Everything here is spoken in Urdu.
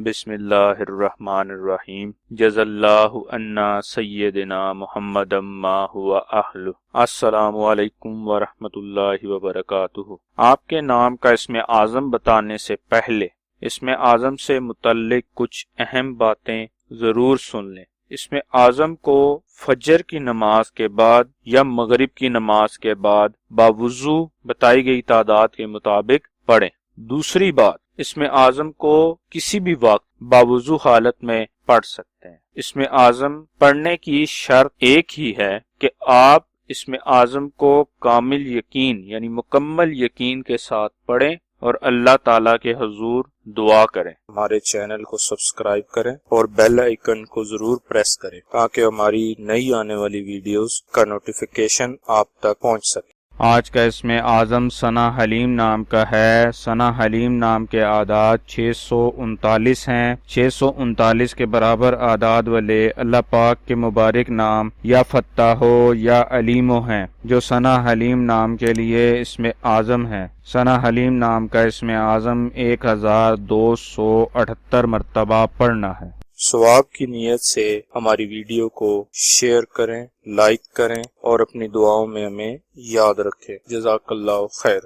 بسم اللہ الرحمن الرحیم جزا اللہ عنا سیدنا محمد ما ہوا اہل۔ السلام علیکم ورحمۃ اللہ وبرکاتہ۔ آپ کے نام کا اسم اعظم بتانے سے پہلے اسم اعظم سے متعلق کچھ اہم باتیں ضرور سن لیں۔ اسم اعظم کو فجر کی نماز کے بعد یا مغرب کی نماز کے بعد باوضو بتائی گئی تعداد کے مطابق پڑھیں۔ دوسری بات، اسم اعظم کو کسی بھی وقت باوضو حالت میں پڑھ سکتے ہیں۔ اسم اعظم پڑھنے کی شرط ایک ہی ہے کہ آپ اسم اعظم کو کامل یقین یعنی مکمل یقین کے ساتھ پڑھیں اور اللہ تعالیٰ کے حضور دعا کریں۔ ہمارے چینل کو سبسکرائب کریں اور بیل آئیکن کو ضرور پریس کریں تاکہ ہماری نئی آنے والی ویڈیوز کا نوٹیفیکیشن آپ تک پہنچ سکے۔ آج کا اسم اعظم ثنا حلیم نام کا ہے۔ ثنا حلیم نام کے اعداد 639 ہیں۔ 639 کے برابر اعداد والے اللہ پاک کے مبارک نام یا فتاح یا علیم ہیں جو ثنا حلیم نام کے لیے اسم اعظم ہے۔ ثنا حلیم نام کا اسم اعظم 1278 مرتبہ پڑھنا ہے۔ ثواب کی نیت سے ہماری ویڈیو کو شیئر کریں، لائک کریں اور اپنی دعاؤں میں ہمیں یاد رکھیں۔ جزاک اللہ خیر۔